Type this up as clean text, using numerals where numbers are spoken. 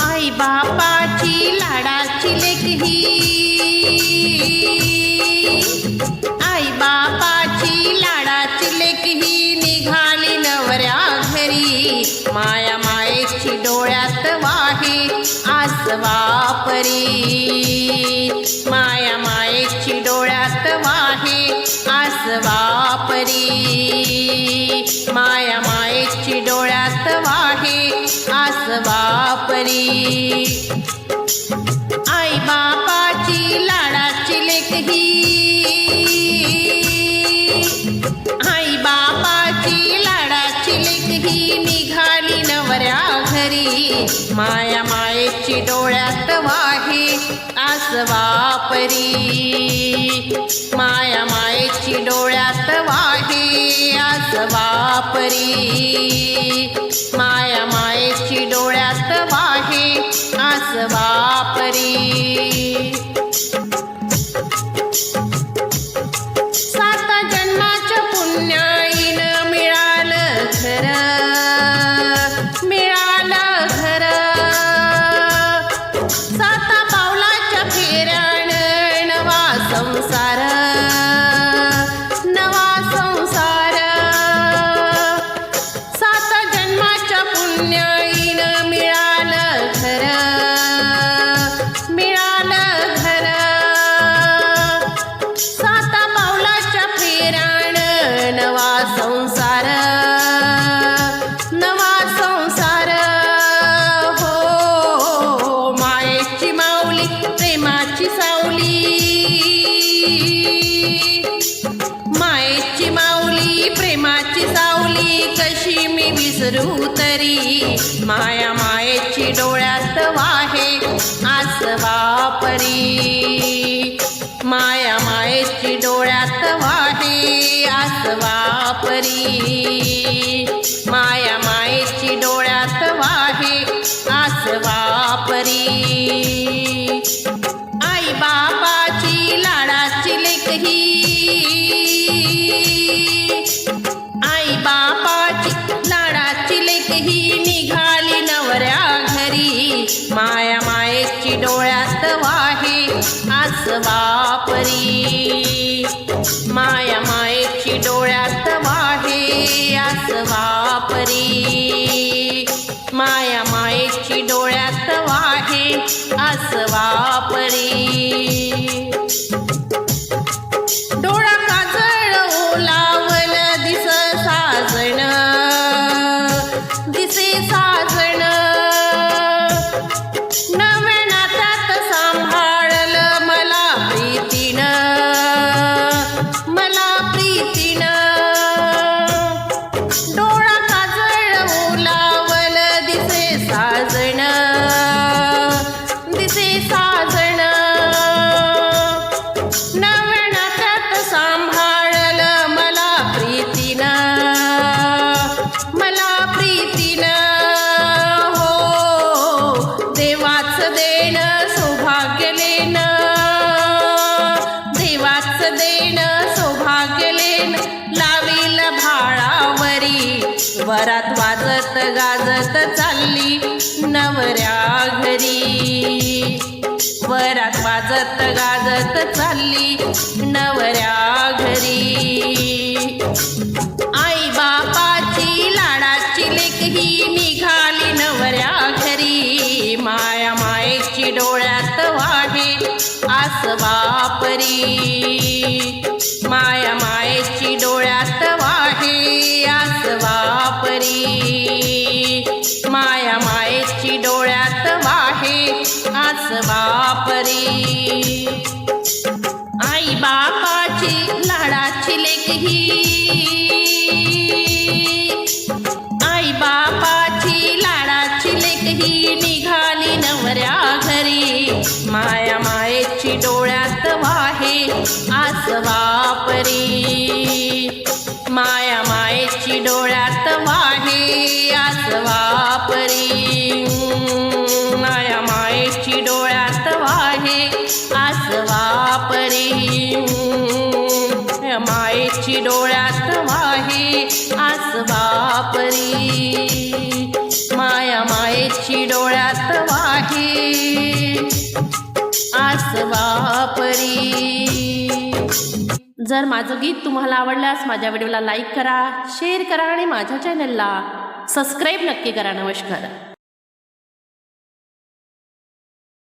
आई बापाची लाडाची लेक ही, आई बापाची लाडाची लेक ही निघाली नवऱ्या घरी. माया मायेची डोळ्यात वाहे आसवा परी, माया मायेची डोळ्यात वाहे आसवा परी, माया मायेची डोळ्यात वाहे आसवा परी. आई बापाची लाडाची लेक ही, आई बापाची लाडाची लेक ही निघाली नवऱ्या घरी. माया मायेची डोळ्यात वाहे आसवा परी, माया मायेची डोळ्यात वाहे आसवा परी, माया मायेची डोळ्यात वाहे आसवा परी. सात जन्माच्या पुण्याईनं मिळालं घर, मिळालं घर. सात पावलाच्या फेऱ्यानं नवा संसार, नवा संसार. सात जन्माच्या पुण्याईनं मिळालं घर, मिळालं घर. सात पावलाच्या फेऱ्यानं नवा संसार, नवा संसार. हो मायेची माऊली प्रेमाची सावली, मायेची माऊली प्रेमाची सावली कशी मी विसरू तरी. माया मायेची डोळ्यात वाहे आसवा परी, माया मायेची डोळ्यात वाहे आसवा परी, माया मायेची डोळ्यात वाहे आसवा परी. आई बापाची लाडाची लेक ही, आई बापाची लाडाची लेक ही निघाली नवऱ्या घरी. माया मायेची डोळ्यात वाहे आसवा परी, माया मायेची डोळ्यात वाहे आसवा परी, माया मायेची डोळ्यात वाहे आसवा परी. डोळा काजळ ओलावल दिस साजण, दिसे साजण. नव्या नात्यात सांभाळलं मला प्रीतीनं, मला प्रीतीनं. डोळा काजळ ओलावल दिसे साजण, दिसे साजण. नव्या नात्यात सांभाळलं मला प्रीतीनं, मला प्रीतीनं. हो देवाचं देणं सौभाग्य लेणं, देवाचं देणं सौभाग्य लेणं लावील भाळावरी. वरात वाजत गाजत चालली नवऱ्या घरी, वरात वाजत गाजत चालली नवऱ्या घरी. आई बापाची लाडाची लेक ही निघाली नवऱ्या घरी. माया मायेची डोळ्यात वाहे आसवा परी, माया मायेची डोळ्यात वाहे आसवा परी, माया मायेची डोळ्यात वाहे आसवा परी. आई बापाची लाडाची लेक ही, आई बापाची लाडाची लेक ही निघाली नवऱ्या घरी. माया मायेची डोळ्यात वाहे आसवा परी, माया मायेची डोळ्यात वाहे आसवा परी, माया मायेची डोळ्यात वाहे आसवा परी, मायेची डोळ्यात वाहे आसवा परी. जर माझं गीत तुम्हाला आवडल्यास माझ्या व्हिडिओला लाईक करा, शेअर करा आणि माझ्या चॅनलला सबस्क्राईब नक्की करा. नमस्कार.